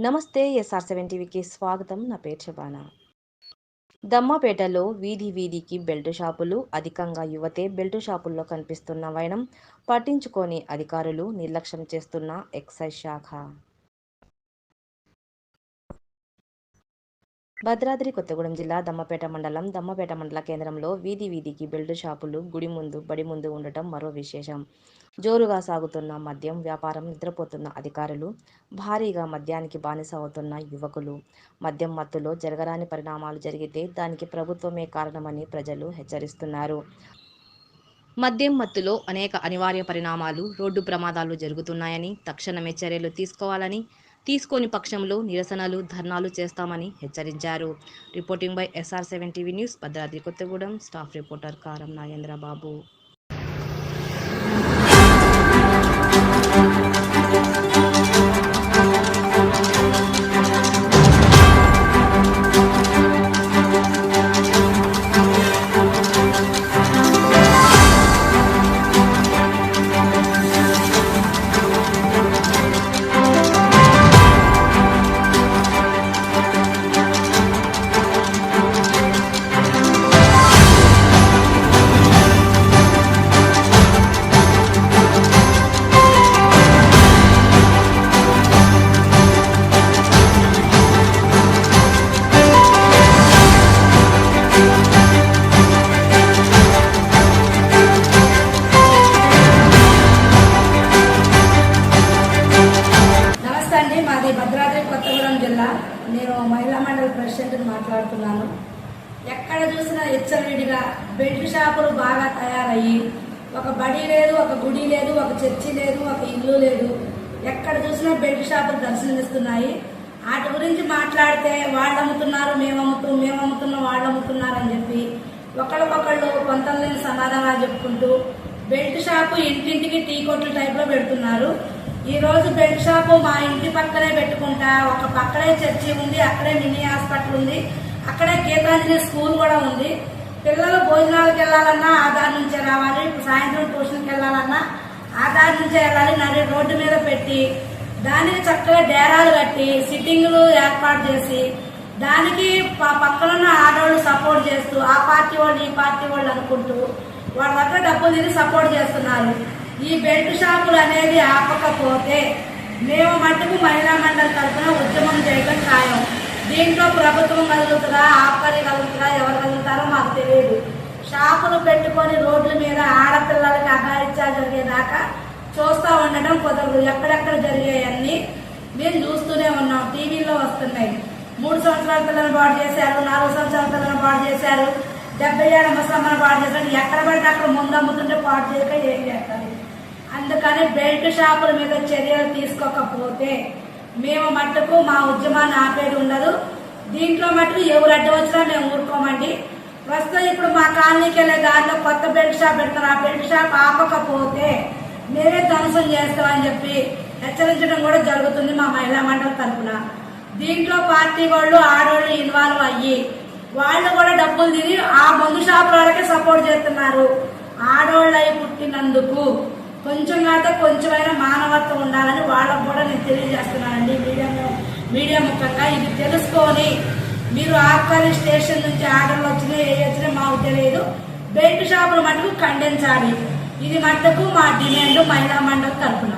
నమస్తే. SR7 టీవీకి స్వాగతం. నా పేరు శబానా. దమ్మపేటలో వీధి వీధికి బెల్టు షాపులు. అధికంగా యువతే బెల్టు షాపుల్లో కనిపిస్తున్న వైనం పట్టించుకోని అధికారులు నిర్లక్ష్యం చేస్తున్న ఎక్సైజ్ శాఖ. భద్రాద్రి కొత్తగూడెం జిల్లా దమ్మపేట మండల కేంద్రంలో వీధి వీధికి బెల్టు షాపులు, గుడి ముందు, బడి ముందు ఉండటం మరో విశేషం. జోరుగా సాగుతున్న మద్యం వ్యాపారం, నిద్రపోతున్న అధికారులు, భారీగా మద్యానికి బానిస అవుతున్న యువకులు. మద్యం మత్తులో జరగరాని పరిణామాలు జరిగితే దానికి ప్రభుత్వమే కారణమని ప్రజలు హెచ్చరిస్తున్నారు. మద్యం మత్తులో అనేక అనివార్య పరిణామాలు, రోడ్డు ప్రమాదాలు జరుగుతున్నాయని, తక్షణమే చర్యలు తీసుకోవాలని, తీసుకోని పక్షంలో నిరసనలు, ధర్నాలు చేస్తామని హెచ్చరించారు. Reporting by SR7 TV news, Bhadradri Kothagudem. Staff reporter కారం నాగేంద్రబాబు. మాది భద్రాద్రి కొత్తగూడెం జిల్లా. నేను మహిళా మండలి ప్రెసిడెంట్ మాట్లాడుతున్నాను. ఎక్కడ చూసినా విడిగా బెల్ట్ షాపులు బాగా తయారయ్యి, ఒక బడి లేదు, ఒక గుడి లేదు, ఒక చర్చి లేదు, ఒక ఇల్లు లేదు. ఎక్కడ చూసినా బెల్ట్ షాపులు దర్శనమిస్తున్నాయి. వాటి గురించి మాట్లాడితే వాళ్ళు అమ్ముతున్నారు, మేము అమ్ముతున్నాం, వాళ్ళు అమ్ముతున్నారు అని చెప్పి ఒకళ్ళకొకళ్ళు కొంతలేని సమాధానాలు చెప్పుకుంటూ బెల్ట్ షాపు ఇంటింటికి టీ కొట్ల టైప్లో పెడుతున్నారు. ఈ రోజు బెల్ట్ షాపు మా ఇంటి పక్కనే పెట్టుకుంటా, ఒక పక్కనే చర్చి ఉంది, అక్కడే మినీ హాస్పిటల్ ఉంది, అక్కడే గీతాంజలి స్కూల్ కూడా ఉంది. పిల్లలు భోజనాలకు వెళ్ళాలన్నా ఆధార్ నుంచే రావాలి, సాయంత్రం ట్యూషన్కి వెళ్ళాలన్నా ఆధార్ నుంచే వెళ్ళాలి. నడి రోడ్డు మీద పెట్టి దానికి చక్కగా డేరాలు కట్టి సిట్టింగ్లు ఏర్పాటు చేసి దానికి పక్కనున్న ఆడవాళ్ళు సపోర్ట్ చేస్తూ ఆ పార్టీ వాళ్ళు ఈ పార్టీ వాళ్ళు అనుకుంటూ వాళ్ళ దగ్గర డబ్బులు తిరిగి సపోర్ట్ చేస్తున్నారు. ఈ బెల్ట్ షాపులు అనేది ఆపకపోతే మేము మటుకు మహిళా మండలి తరఫున ఉద్యమం చేయడం ఖాయం. దీంట్లో ప్రభుత్వం కలుగుతుందా, ఆపరి కలుగుతుందా, ఎవరు కలుగుతారో మాకు తెలియదు. షాపులు పెట్టుకొని రోడ్ల మీద ఆడపిల్లలకి అఘాయిత్యాలు జరిగేదాకా చూస్తూ ఉండడం కుదరదు. ఎక్కడెక్కడ జరిగాయన్నీ మేము చూస్తూనే ఉన్నాం, టీవీలో వస్తున్నాయి. 3 సంవత్సరాల పిల్లలను పాడు చేశారు, 4 సంవత్సరాల పిల్లలను పాడు చేశారు, 70 ఏళ్ల ముసలమ్మను పాడు చేశారు. ఎక్కడ పడితే అక్కడ ముందు అమ్ముతుంటే పాడు చేయక ఏం చేస్తారు. అందుకని బెల్ట్ షాపుల మీద చర్యలు తీసుకోకపోతే మేము మట్టుకు మా ఉద్యమాన్ని ఆపేది ఉండదు. దీంట్లో మటుకు ఎవరు అడ్డు వచ్చినా మేము ఊరుకోమండి. ప్రస్తుతం ఇప్పుడు మా కాలనీకి వెళ్ళే దారిలో కొత్త బెల్ట్ షాప్ పెడతారు. ఆ బెల్ట్ షాప్ ఆపకపోతే మేమే ధ్వంసం చేస్తామని చెప్పి హెచ్చరించడం కూడా జరుగుతుంది మా మహిళా మండలి తరఫున. దీంట్లో పార్టీ వాళ్ళు, ఆడవాళ్ళు ఇన్వాల్వ్ అయ్యి వాళ్ళు కూడా డబ్బులు తిని ఆ మందు షాపుల వాళ్ళకే సపోర్ట్ చేస్తున్నారు. ఆడవాళ్ళు అయి పుట్టినందుకు కొంచెం కాక కొంచెమైనా మానవత్వం ఉండాలని వాళ్ళకు కూడా నేను తెలియజేస్తున్నానండి. మీడియా ముఖ్యంగా ఇది తెలుసుకొని మీరు ఆర్కాలి స్టేషన్ నుంచి ఆర్డర్లు వచ్చినాయి, ఏ వచ్చినాయి మాకు తెలియదు. బెల్ట్ షాపులు మటుకు ఖండించాలి. ఇది మటుకు మా డిమాండ్ మహిళా మండలి తరఫున.